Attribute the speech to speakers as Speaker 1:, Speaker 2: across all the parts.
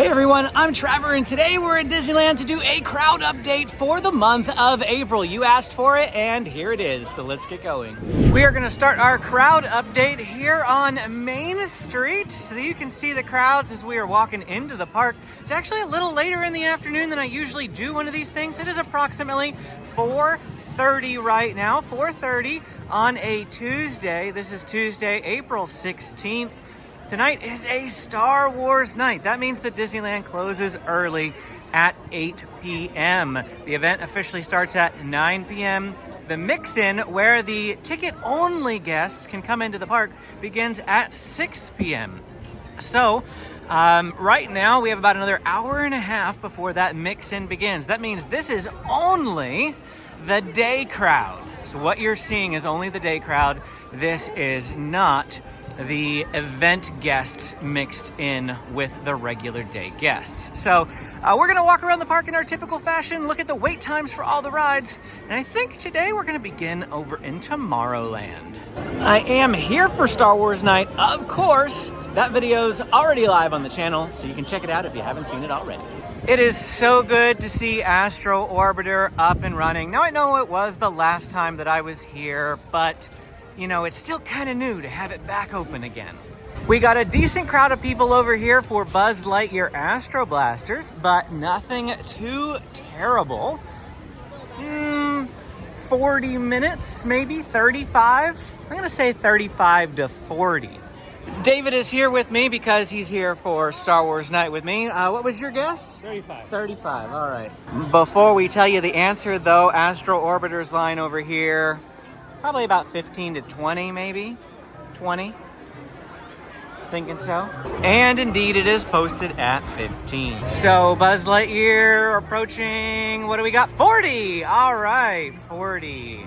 Speaker 1: Hey everyone, I'm Trevor and today we're at Disneyland to do a crowd update for the month of April. You asked for it and here it is, so let's get going. We are going to start our crowd update here on Main Street so that you can see the crowds as we are walking into the park. It's actually a little later in the afternoon than I usually do one of these things. It is approximately 4:30 right now, 4:30 on a Tuesday. This is Tuesday, April 16th. Tonight is a Star Wars night. That means that Disneyland closes early at 8 p.m. The event officially starts at 9 p.m. The mix-in, where the ticket-only guests can come into the park, begins at 6 p.m. So, right now we have about another hour and a half before that mix-in begins. That means this is only the day crowd. So what you're seeing is only the day crowd. This is not the event guests mixed in with the regular day guests. So we're going to walk around the park in our typical fashion, look at the wait times for all the rides, and I think today we're going to begin over in Tomorrowland. I am here for Star Wars night, of course. That video's already live on the channel, so you can check it out if you haven't seen it already. It is so good to see Astro Orbiter up and running. Now I know it was the last time that I was here, but you know, it's still kind of new to have it back open again. We got a decent crowd of people over here for Buzz Lightyear Astro Blasters, but nothing too terrible. 40 minutes, maybe 35. I'm gonna say 35 to 40. David is here with me because he's here for Star Wars night with me. What was your guess?
Speaker 2: 35.
Speaker 1: 35, all right. Before we tell you the answer though, Astro Orbiter's line over here, probably about 15 to 20, maybe 20. Thinking so. And indeed, it is posted at 15. So Buzz Lightyear approaching, what do we got? 40. All right, 40.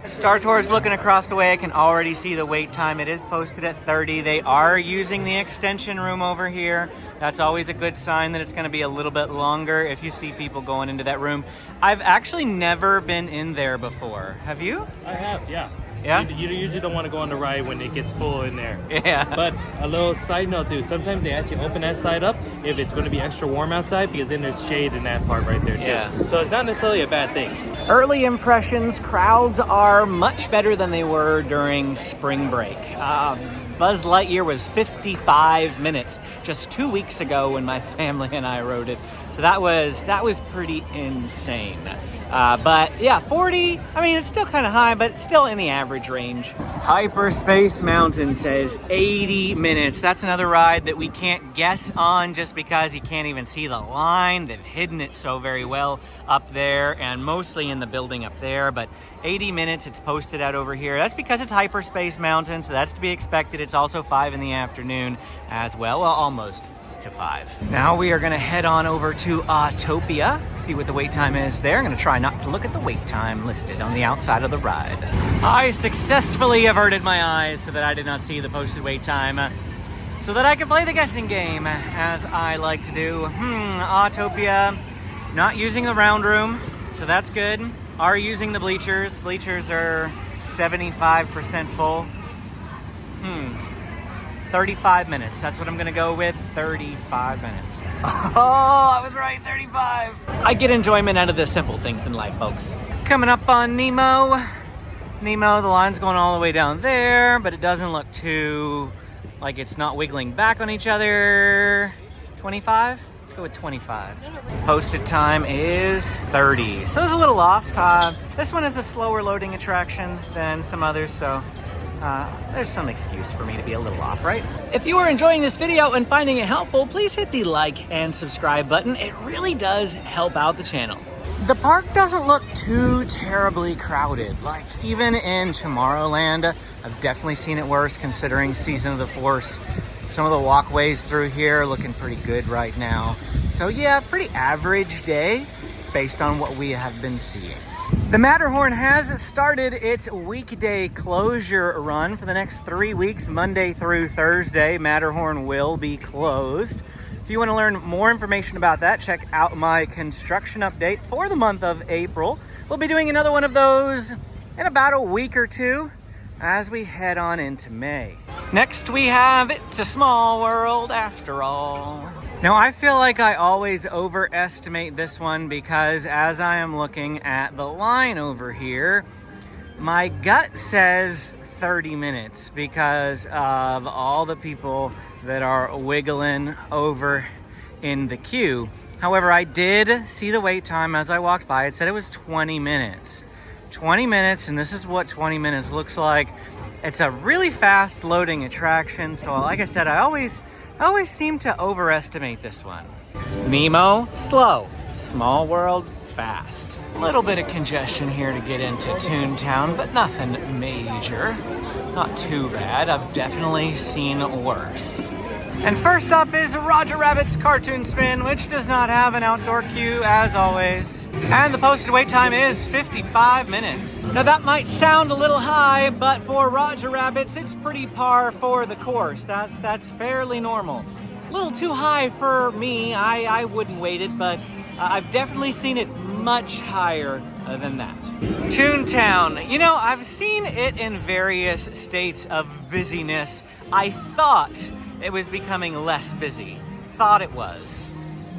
Speaker 1: Star Tours looking across the way. I can already see the wait time. It is posted at 30. They are using the extension room over here. That's always a good sign that it's going to be a little bit longer if you see people going into that room. I've actually never been in there before. Have you?
Speaker 2: I have, yeah.
Speaker 1: Yeah?
Speaker 2: You usually don't want to go on the ride when it gets full in there.
Speaker 1: Yeah.
Speaker 2: But a little side note, dude. Sometimes they actually open that side up if it's going to be extra warm outside, because then there's shade in that part right there, too.
Speaker 1: Yeah.
Speaker 2: So it's not necessarily a bad thing.
Speaker 1: Early impressions, crowds are much better than they were during spring break. Buzz Lightyear was 55 minutes just 2 weeks ago when my family and I rode it. So that was pretty insane. But yeah, 40, I mean, it's still kind of high, but it's still in the average range. Hyperspace Mountain says 80 minutes. That's another ride that we can't guess on just because you can't even see the line. They've hidden it so very well up there and mostly in the building up there, but 80 minutes it's posted out over here. That's because it's Hyperspace Mountain, so that's to be expected. It's also 5 in the afternoon as well, almost to 5. Now we are going to head on over to Autopia, see what the wait time is there. I'm going to try not to look at the wait time listed on the outside of the ride. I successfully averted my eyes so that I did not see the posted wait time, so that I can play the guessing game as I like to do. Autopia, not using the round room, so that's good. Are using the bleachers. Bleachers are 75% full. 35 minutes. That's what I'm going to go with. 35 minutes. Oh, I was right. 35. I get enjoyment out of the simple things in life, folks. Coming up on Nemo. Nemo, the line's going all the way down there, but it doesn't look too like it's not wiggling back on each other. 25? Let's go with 25. Posted time is 30. So it's a little off. This one is a slower loading attraction than some others, so there's some excuse for me to be a little off, right? If you are enjoying this video and finding it helpful, please hit the like and subscribe button. It really does help out the channel. The park doesn't look too terribly crowded. Like, even in Tomorrowland, I've definitely seen it worse considering Season of the Force. Some of the walkways through here are looking pretty good right now. So yeah, pretty average day based on what we have been seeing. The Matterhorn has started its weekday closure run for the next 3 weeks, Monday through Thursday. Matterhorn will be closed. If you want to learn more information about that, check out my construction update for the month of April. We'll be doing another one of those in about a week or two as we head on into May. Next we have It's a Small World After All. Now, I feel like I always overestimate this one because as I am looking at the line over here, my gut says 30 minutes because of all the people that are wiggling over in the queue. However, I did see the wait time as I walked by. It said it was 20 minutes. 20 minutes, and this is what 20 minutes looks like. It's a really fast loading attraction, so like I said, I always seem to overestimate this one. Nemo, slow. Small World, fast. A little bit of congestion here to get into Toontown, but nothing major. Not too bad. I've definitely seen worse. And first up is Roger Rabbit's Cartoon Spin, which does not have an outdoor queue as always. And the posted wait time is 55 minutes. Now that might sound a little high, but for Roger Rabbit's, it's pretty par for the course. That's fairly normal. A little too high for me. I wouldn't wait it, but I've definitely seen it much higher than that. Toontown. You know, I've seen it in various states of busyness. I thought it was becoming less busy. Thought it was.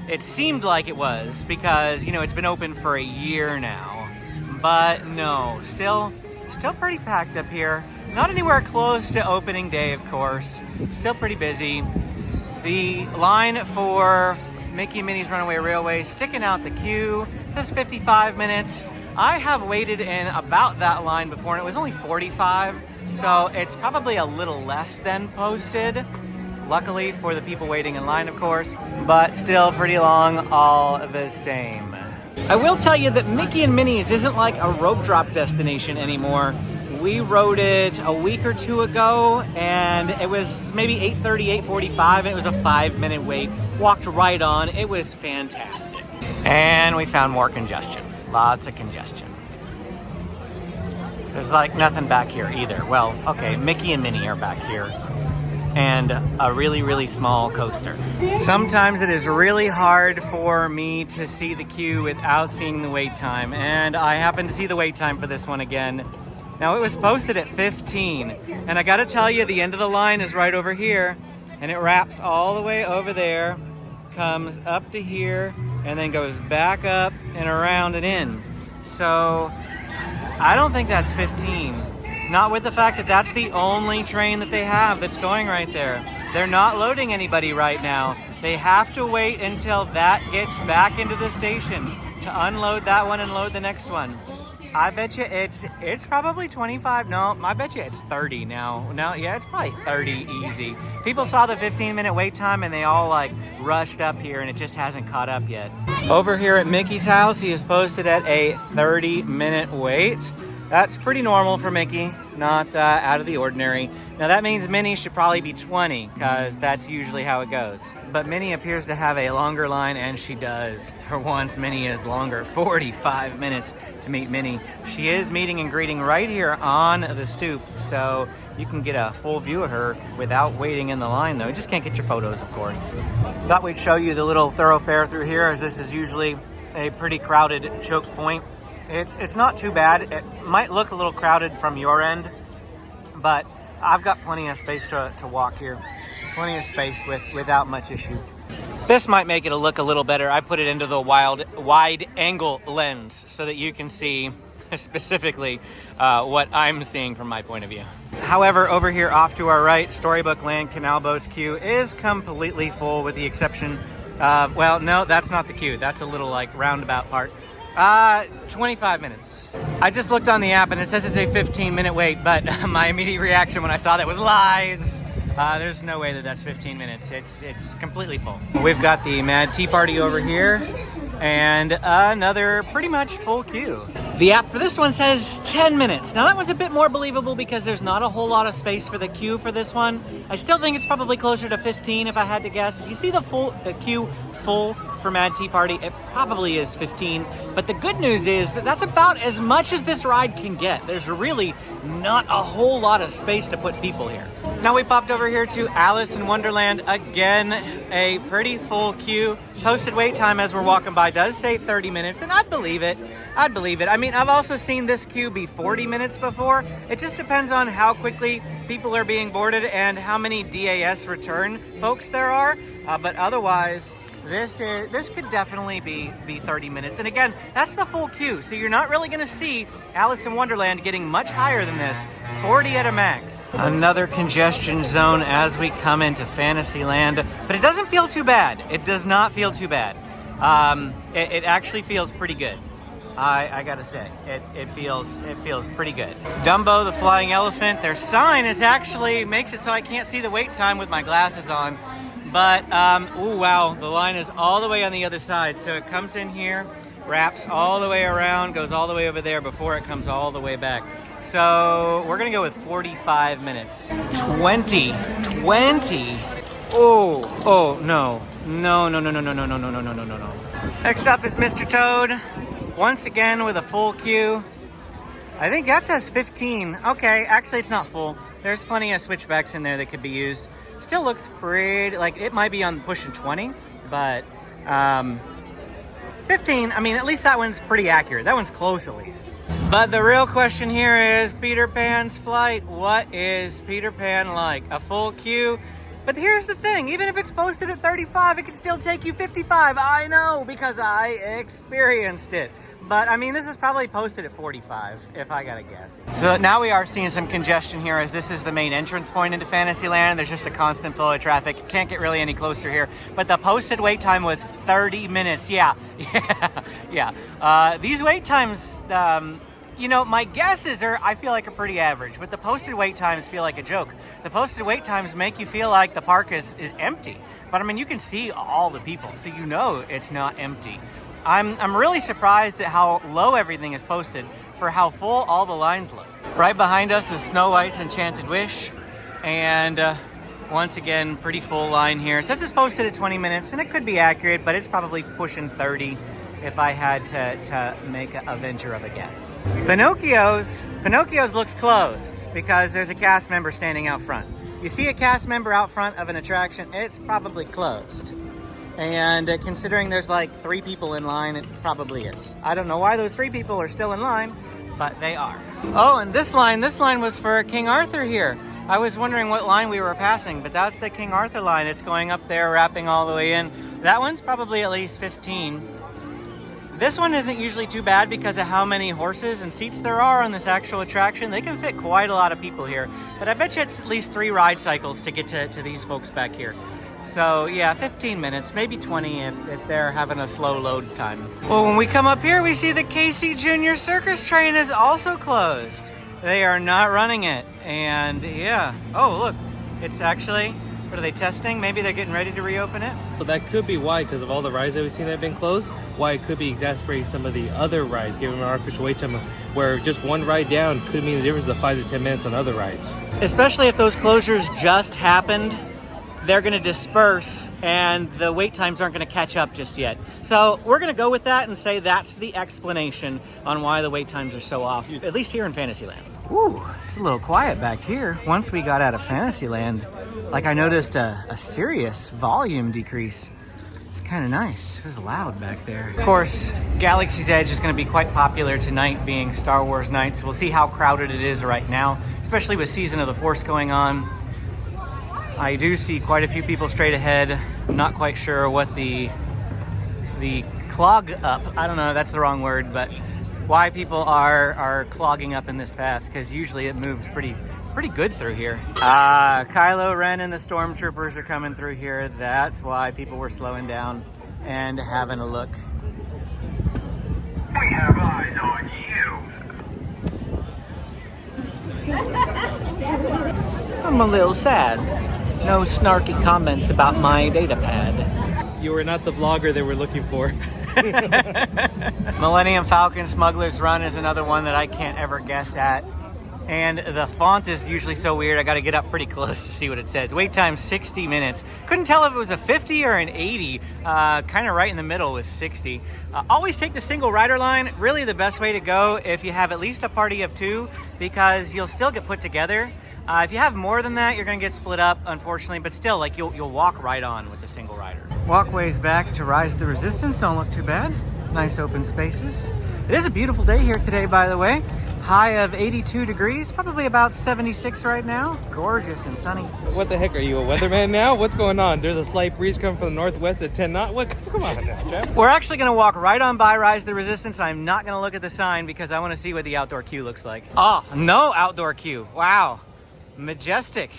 Speaker 1: It seemed like it was because, you know, it's been open for a year now. But no, still pretty packed up here. Not anywhere close to opening day, of course. Still pretty busy. The line for Mickey and Minnie's Runaway Railway sticking out the queue. It says 55 minutes. I have waited in about that line before and it was only 45. So it's probably a little less than posted. Luckily for the people waiting in line, of course, but still pretty long all the same. I will tell you that Mickey and Minnie's isn't like a rope drop destination anymore. We rode it a week or two ago and it was maybe 8:30, 8:45 and it was a 5-minute wait. Walked right on. It was fantastic. And we found more congestion. Lots of congestion. There's like nothing back here either. Well, okay, Mickey and Minnie are back here. And a really small coaster. Sometimes it is really hard for me to see the queue without seeing the wait time, and I happen to see the wait time for this one again. Now it was posted at 15, and I gotta tell you, the end of the line is right over here, and it wraps all the way over there, comes up to here, and then goes back up and around and in. So I don't think that's 15. Not with the fact that that's the only train that they have that's going right there. They're not loading anybody right now. They have to wait until that gets back into the station to unload that one and load the next one. I bet you it's probably 25. No, I bet you it's 30 now. No, yeah, it's probably 30 easy. People saw the 15-minute wait time and they all like rushed up here and it just hasn't caught up yet. Over here at Mickey's house, he is posted at a 30-minute wait. That's pretty normal for Mickey, not out of the ordinary. Now that means Minnie should probably be 20 because that's usually how it goes. But Minnie appears to have a longer line, and she does. For once, Minnie is longer, 45 minutes to meet Minnie. She is meeting and greeting right here on the stoop, so you can get a full view of her without waiting in the line though. You just can't get your photos, of course. Thought we'd show you the little thoroughfare through here, as this is usually a pretty crowded choke point. It's not too bad. It might look a little crowded from your end, but I've got plenty of space to walk here. Plenty of space without much issue. This might make it look a little better. I put it into the wide angle lens so that you can see specifically what I'm seeing from my point of view. However, over here off to our right, Storybook Land Canal Boats queue is completely full with the exception of, well, no, that's not the queue. That's a little like roundabout part. 25 minutes. I just looked on the app and it says it's a 15-minute wait, but my immediate reaction when I saw that was lies. There's no way that that's 15 minutes. It's completely full. We've got the Mad Tea Party over here and another pretty much full queue. The app for this one says 10 minutes. Now that one's a bit more believable because there's not a whole lot of space for the queue for this one. I still think it's probably closer to 15 if I had to guess. If you see the queue full for Mad Tea Party, it probably is 15. But the good news is that that's about as much as this ride can get. There's really not a whole lot of space to put people here. Now we popped over here to Alice in Wonderland. Again, a pretty full queue. Posted wait time as we're walking by does say 30 minutes, and I'd believe it. I'd believe it. I mean, I've also seen this queue be 40 minutes before. It just depends on how quickly people are being boarded and how many DAS return folks there are. But otherwise, this could definitely be 30 minutes. And again, that's the full queue. So you're not really going to see Alice in Wonderland getting much higher than this. 40 at a max. Another congestion zone as we come into Fantasyland. But it doesn't feel too bad. It does not feel too bad. It actually feels pretty good. I gotta say, it feels pretty good. Dumbo, the flying elephant, their sign is actually makes it so I can't see the wait time with my glasses on. But, ooh, wow, the line is all the way on the other side. So it comes in here, wraps all the way around, goes all the way over there before it comes all the way back. So we're gonna go with 45 minutes. 20. Oh, no. No. Next up is Mr. Toad. Once again with a full queue. I think that says 15. Okay, actually it's not full. There's plenty of switchbacks in there that could be used. Still looks pretty, like it might be on pushing 20, but 15, I mean, at least that one's pretty accurate. That one's close at least. But the real question here is Peter Pan's flight. What is Peter Pan like? A full queue? But here's the thing, even if it's posted at 35, it can still take you 55. I know, because I experienced it. But I mean, this is probably posted at 45, if I gotta guess. So now we are seeing some congestion here as this is the main entrance point into Fantasyland. There's just a constant flow of traffic. Can't get really any closer here. But the posted wait time was 30 minutes. Yeah. These wait times, you know, my guesses are, I feel like, are pretty average, but the posted wait times feel like a joke. The posted wait times make you feel like the park is empty. But I mean, you can see all the people, so you know it's not empty. I'm really surprised at how low everything is posted for how full all the lines look. Right behind us is Snow White's Enchanted Wish, and once again, pretty full line here. It says it's posted at 20 minutes, and it could be accurate, but it's probably pushing 30 if I had to make a venture of a guess. Pinocchio's looks closed because there's a cast member standing out front. You see a cast member out front of an attraction, it's probably closed. And considering there's like 3 people in line, it probably is. I don't know why those 3 people are still in line, but they are. Oh, and this line was for King Arthur here. I was wondering what line we were passing, but that's the King Arthur line. It's going up there, wrapping all the way in. That one's probably at least 15. This one isn't usually too bad because of how many horses and seats there are on this actual attraction. They can fit quite a lot of people here. But I bet you it's at least 3 ride cycles to get to these folks back here. So yeah, 15 minutes, maybe 20 if they're having a slow load time. Well, when we come up here, we see the Casey Jr. Circus train is also closed. They are not running it. And yeah, oh look, it's actually, what are they testing? Maybe they're getting ready to reopen it?
Speaker 2: So that could be why, because of all the rides that we've seen that have been closed, why it could be exacerbating some of the other rides, giving them an artificial wait time where just one ride down could mean the difference of 5 to 10 minutes on other rides.
Speaker 1: Especially if those closures just happened, they're going to disperse and the wait times aren't going to catch up just yet. So we're going to go with that and say that's the explanation on why the wait times are so off, at least here in Fantasyland. Ooh, it's a little quiet back here. Once we got out of Fantasyland, like I noticed a serious volume decrease. It's kind of nice. It was loud back there. Of course, Galaxy's Edge is going to be quite popular tonight, being Star Wars night. So we'll see how crowded it is right now, especially with Season of the Force going on. I do see quite a few people straight ahead. I'm not quite sure what the clog up, I don't know, that's the wrong word, but why people are clogging up in this path, because usually it moves pretty good through here. Kylo Ren and the Stormtroopers are coming through here. That's why people were slowing down and having a look.
Speaker 3: We have eyes on you.
Speaker 1: I'm a little sad. No snarky comments about my data pad.
Speaker 2: You were not the vlogger they were looking for.
Speaker 1: Millennium Falcon Smuggler's Run is another one that I can't ever guess at. And the font is usually so weird, I gotta get up pretty close to see what it says. Wait time 60 minutes. Couldn't tell if it was a 50 or an 80. Kind of right in the middle with 60. Always take the single rider line. Really the best way to go if you have at least a party of 2, because you'll still get put together. If you have more than that, you're gonna get split up, unfortunately, but still, like, you'll walk right on with a single rider. Walkways back to Rise of the Resistance don't look too bad. Nice open spaces. It is a beautiful day here today, by the way. High of 82 degrees, probably about 76 right now. Gorgeous and sunny.
Speaker 2: What the heck, are you a weatherman now? What's going on? There's a slight breeze coming from the northwest at 10 knots. What? Come on now, Jeff.
Speaker 1: We're actually gonna walk right on by Rise of the Resistance. I'm not gonna look at the sign because I wanna see what the outdoor queue looks like. Oh, no outdoor queue. Wow, majestic.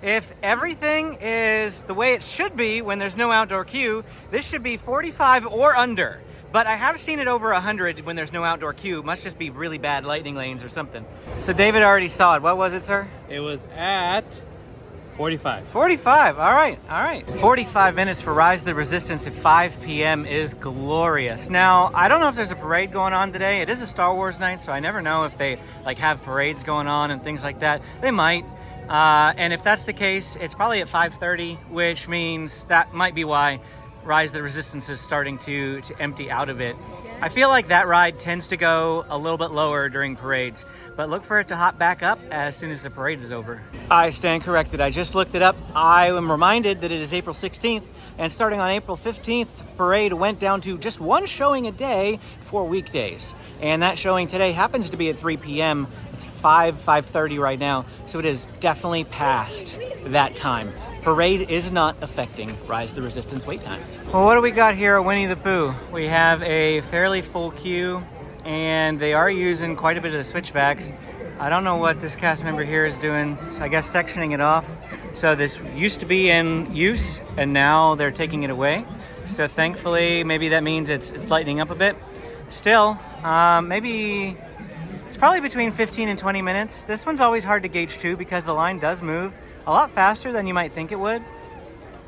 Speaker 1: If everything is the way it should be when there's no outdoor queue, this should be 45 or under. But I have seen it over 100 when there's no outdoor queue. Must just be really bad lightning lanes or something. So David already saw it. What was it, sir?
Speaker 2: It was at 45.
Speaker 1: 45, all right, all right. 45 minutes for Rise of the Resistance at 5 p.m. is glorious. Now, I don't know if there's a parade going on today. It is a Star Wars night, so I never know if they like have parades going on and things like that. They might. And if that's the case, it's probably at 5:30, which means that might be why Rise of the Resistance is starting to empty out of it. I feel like that ride tends to go a little bit lower during parades, but look for it to hop back up as soon as the parade is over. I stand corrected. I just looked it up. I am reminded that it is April 16th, and starting on April 15th, parade went down to just one showing a day for weekdays. And that showing today happens to be at 3 p.m. It's 5:30 right now, so it is definitely past that time. Parade is not affecting Rise of the Resistance wait times. Well, what do we got here at Winnie the Pooh? We have a fairly full queue, and they are using quite a bit of the switchbacks. I don't know what this cast member here is doing. I guess sectioning it off. So this used to be in use, and now they're taking it away. So thankfully, maybe that means it's lightening up a bit. Still, maybe it's probably between 15 and 20 minutes. This one's always hard to gauge too because the line does move a lot faster than you might think it would.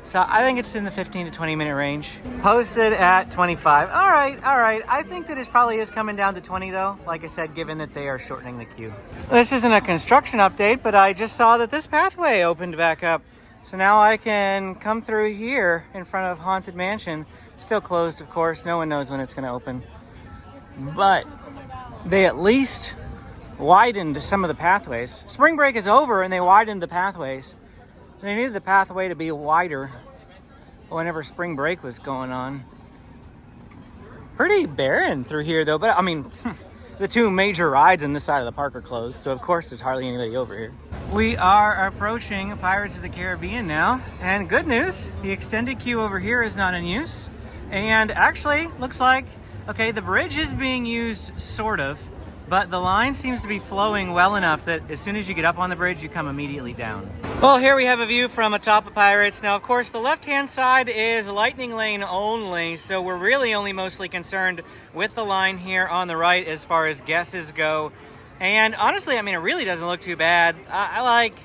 Speaker 1: So I think it's in the 15 to 20 minute range. Posted at 25. All right. I think that it probably is coming down to 20 though, like I said, given that they are shortening the queue. This isn't a construction update, but I just saw that this pathway opened back up. So now I can come through here in front of Haunted Mansion. Still closed, of course. No one knows when it's gonna open. But they at least widened some of the pathways. Spring break is over and they widened the pathways. They needed the pathway to be wider whenever spring break was going on. Pretty barren through here though, but I mean, the two major rides in this side of the park are closed, so of course there's hardly anybody over here. We are approaching Pirates of the Caribbean now, and good news, the extended queue over here is not in use. And actually, looks like, okay, the bridge is being used, sort of, but the line seems to be flowing well enough that as soon as you get up on the bridge, you come immediately down. Well, here we have a view from atop of Pirates. Now, of course, the left-hand side is lightning lane only, so we're really only mostly concerned with the line here on the right as far as guesses go. And honestly, I mean, it really doesn't look too bad. I like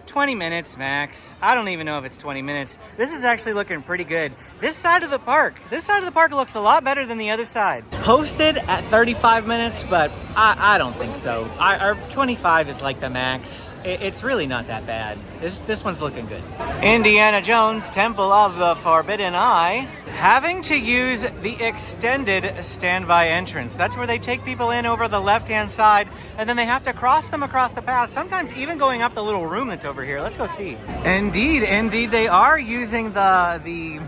Speaker 1: 20 minutes max. I don't even know if it's 20 minutes. This is actually looking pretty good. This side of the park looks a lot better than the other side. Posted at 35 minutes, but I don't think so. Our 25 is like the max. It's really not that bad. This one's looking good. Indiana Jones, Temple of the Forbidden Eye, having to use the extended standby entrance. That's where they take people in over the left-hand side, and then they have to cross them across the path, sometimes even going up the little room that's over here. Let's go see. Indeed, they are using the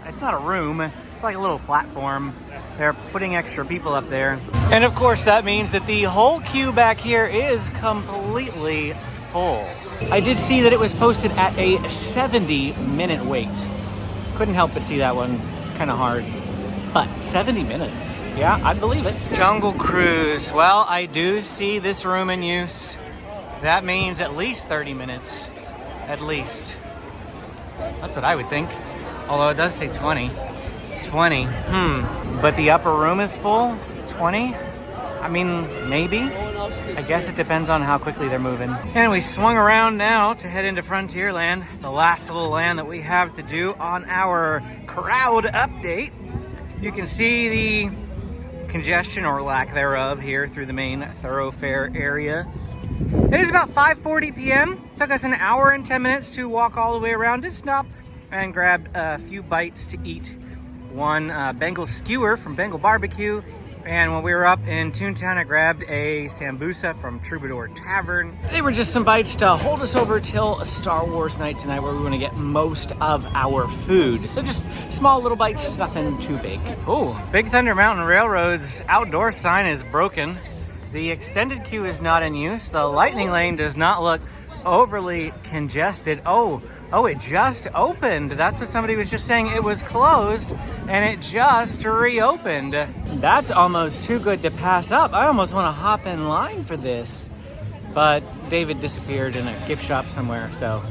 Speaker 1: it's not a room, it's like a little platform. They're putting extra people up there. And of course, that means that the whole queue back here is completely full. I did see that it was posted at a 70-minute wait. Couldn't help but see that one. It's kind of hard. But 70 minutes. Yeah, I'd believe it. Jungle Cruise. Well, I do see this room in use. That means at least 30 minutes. At least. That's what I would think. Although it does say 20. 20. But the upper room is full? 20? I mean, maybe. I guess it depends on how quickly they're moving. And we swung around now to head into Frontierland, the last little land that we have to do on our crowd update. You can see the congestion or lack thereof here through the main thoroughfare area. It is about 5:40 p.m. Took us an hour and 10 minutes to walk all the way around. Did stop and grabbed a few bites to eat. One Bengal skewer from Bengal Barbecue, And when we were up in Toontown, I grabbed a sambusa from Troubadour Tavern. They were just some bites to hold us over till a Star Wars night tonight where we want to get most of our food. So just small little bites, nothing too big. Oh, Big Thunder Mountain Railroad's outdoor sign is broken. The extended queue is not in use. The lightning lane does not look overly congested. Oh, it just opened. That's what somebody was just saying. It was closed and it just reopened. That's almost too good to pass up. I almost want to hop in line for this. But David disappeared in a gift shop somewhere, so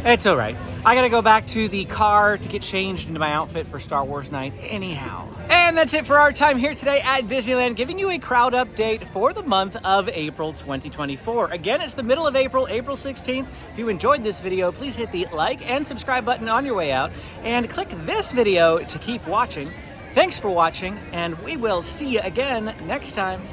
Speaker 1: it's all right. I gotta go back to the car to get changed into my outfit for Star Wars night anyhow. And that's it for our time here today at Disneyland, giving you a crowd update for the month of April 2024. Again, it's the middle of April, April 16th. If you enjoyed this video, please hit the like and subscribe button on your way out and click this video to keep watching. Thanks for watching, and we will see you again next time.